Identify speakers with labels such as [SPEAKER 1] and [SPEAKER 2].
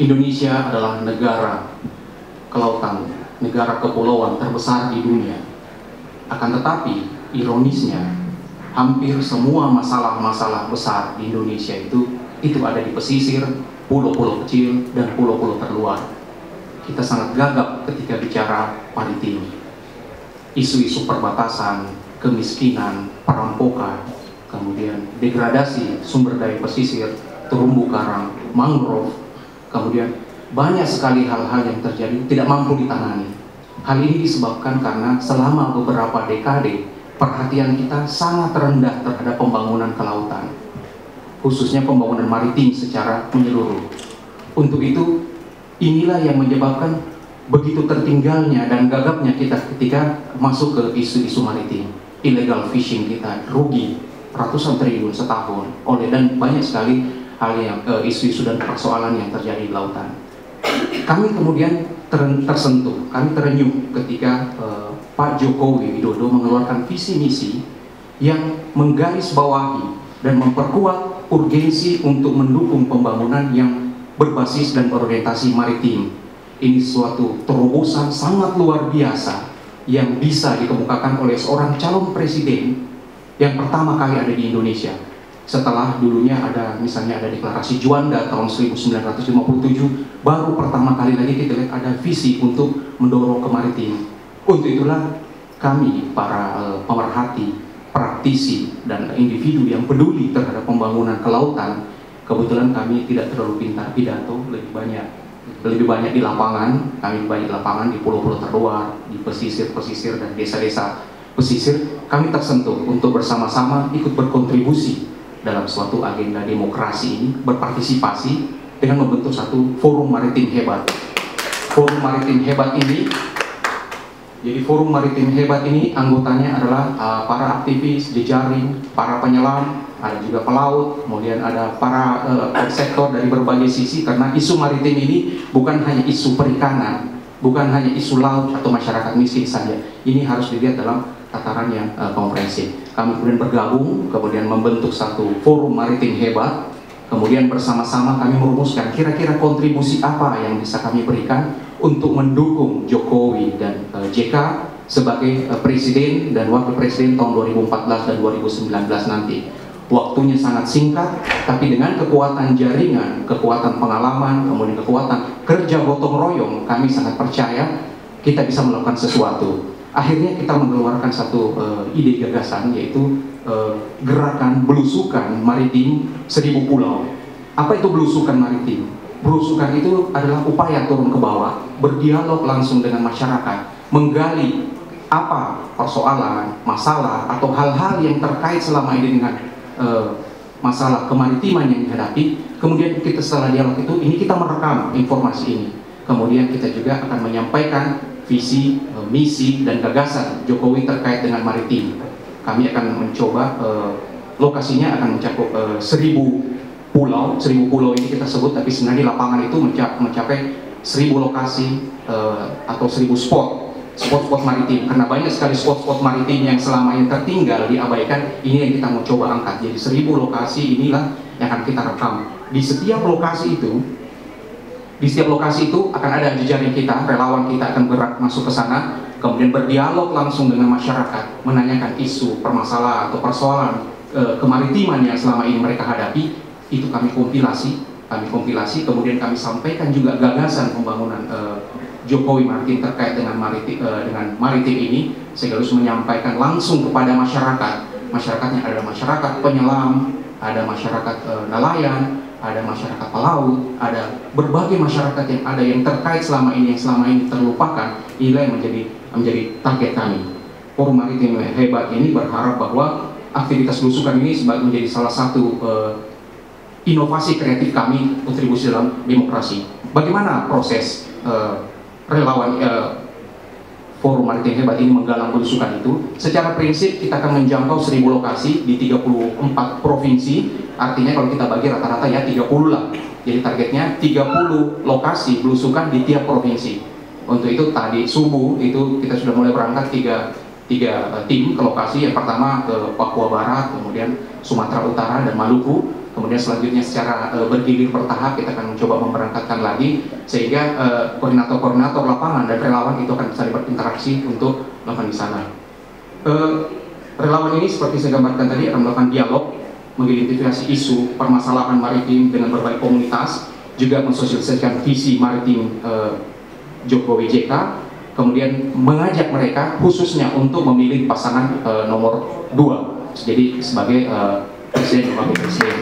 [SPEAKER 1] Indonesia adalah negara kelautan, negara kepulauan terbesar di dunia. Akan tetapi, ironisnya, hampir semua masalah-masalah besar di Indonesia itu ada di pesisir, pulau-pulau kecil, dan pulau-pulau terluar. Kita sangat gagap ketika bicara maritim. Isu-isu perbatasan, kemiskinan, perampokan, kemudian degradasi sumber daya pesisir, terumbu karang, mangrove, kemudian banyak sekali hal-hal yang terjadi tidak mampu ditangani. Hal ini disebabkan karena selama beberapa dekade perhatian kita sangat rendah terhadap pembangunan kelautan, khususnya pembangunan maritim secara menyeluruh. Untuk itu, inilah yang menyebabkan begitu tertinggalnya dan gagapnya kita ketika masuk ke isu-isu maritim. Illegal fishing kita rugi ratusan triliun setahun dan banyak sekali hal yang isu-isu dan persoalan yang terjadi di lautan. Kami kemudian tersentuh, kami terenyuh ketika Pak Jokowi Widodo mengeluarkan visi misi yang menggarisbawahi dan memperkuat urgensi untuk mendukung pembangunan yang berbasis dan berorientasi maritim. Ini suatu terobosan sangat luar biasa yang bisa dikemukakan oleh seorang calon presiden yang pertama kali ada di Indonesia. Setelah dulunya ada misalnya ada deklarasi Juanda tahun 1957, baru pertama kali lagi kita lihat ada visi untuk mendorong ke maritim. Untuk itulah kami para pemerhati, praktisi, dan individu yang peduli terhadap pembangunan kelautan, kebetulan kami tidak terlalu pintar pidato, lebih banyak di lapangan. Kami banyak di lapangan, di pulau-pulau terluar, di pesisir-pesisir dan desa-desa pesisir. Kami tersentuh untuk bersama-sama ikut berkontribusi dalam suatu agenda demokrasi ini, berpartisipasi dengan membentuk satu forum maritim hebat. Forum maritim hebat ini, jadi forum maritim hebat ini anggotanya adalah para aktivis, jejaring, para penyelam, ada juga pelaut, kemudian ada para sektor dari berbagai sisi, karena isu maritim ini bukan hanya isu perikanan, bukan hanya isu laut atau masyarakat miskin saja. Ini harus dilihat dalam tataran yang komprehensif. Kami kemudian bergabung, kemudian membentuk satu forum maritim hebat. Kemudian bersama-sama kami merumuskan kira-kira kontribusi apa yang bisa kami berikan untuk mendukung Jokowi dan JK sebagai presiden dan wakil presiden tahun 2014 dan 2019 nanti. Waktunya sangat singkat, tapi dengan kekuatan jaringan, kekuatan pengalaman, kemudian kekuatan kerja gotong royong, kami sangat percaya kita bisa melakukan sesuatu. Akhirnya kita mengeluarkan satu ide gagasan, yaitu gerakan belusukan maritim 1000 pulau. Apa itu belusukan maritim? Belusukan itu adalah upaya turun ke bawah, berdialog langsung dengan masyarakat, menggali apa persoalan, masalah, atau hal-hal yang terkait selama ini dengan masalah kemaritiman yang dihadapi. Kemudian kita setelah dialog itu, ini kita merekam informasi ini. Kemudian kita juga akan menyampaikan visi, misi, dan gagasan Jokowi terkait dengan maritim. Kami akan mencoba, lokasinya akan mencakup 1000 pulau. 1000 pulau ini kita sebut, tapi sebenarnya di lapangan itu mencapai 1000 lokasi atau 1000 spot maritim, karena banyak sekali spot maritim yang selama ini tertinggal, diabaikan. Ini yang kita mau coba angkat. Jadi 1000 lokasi inilah yang akan kita rekam. Di setiap lokasi itu akan ada jejaring kita, relawan kita akan gerak masuk ke sana, kemudian berdialog langsung dengan masyarakat, menanyakan isu, permasalahan atau persoalan kemaritiman yang selama ini mereka hadapi. Itu kami kompilasi, kemudian kami sampaikan juga gagasan pembangunan Jokowi maritim terkait dengan maritim ini, sekaligus menyampaikan langsung kepada masyarakat. Masyarakatnya ada masyarakat penyelam, ada masyarakat nelayan, ada masyarakat pelaut, ada berbagai masyarakat yang ada yang terkait selama ini, terlupakan. Inilah yang menjadi target kami. Forum maritim hebat ini berharap bahwa aktivitas belusukan ini menjadi salah satu inovasi kreatif kami, kontribusi dalam demokrasi. Bagaimana proses relawan Forum Maritim Hebat ini menggalang belusukan itu? Secara prinsip kita akan menjangkau 1000 lokasi di 34 provinsi. Artinya kalau kita bagi rata-rata ya 30 lah. Jadi targetnya 30 lokasi belusukan di tiap provinsi. Untuk itu tadi subuh itu kita sudah mulai berangkat tiga tim ke lokasi. Yang pertama ke Papua Barat, kemudian Sumatera Utara dan Maluku. Kemudian selanjutnya secara bergilir bertahap kita akan mencoba memberangkatkan lagi, sehingga koordinator-koordinator lapangan dan relawan itu akan bisa berinteraksi untuk melakukan di sana. Relawan ini seperti saya gambarkan tadi akan melakukan dialog, mengidentifikasi isu permasalahan maritim dengan berbagai komunitas, juga mensosialisasikan visi maritim Jokowi JK, kemudian mengajak mereka khususnya untuk memilih pasangan nomor 2, jadi sebagai presiden dan wakil presiden.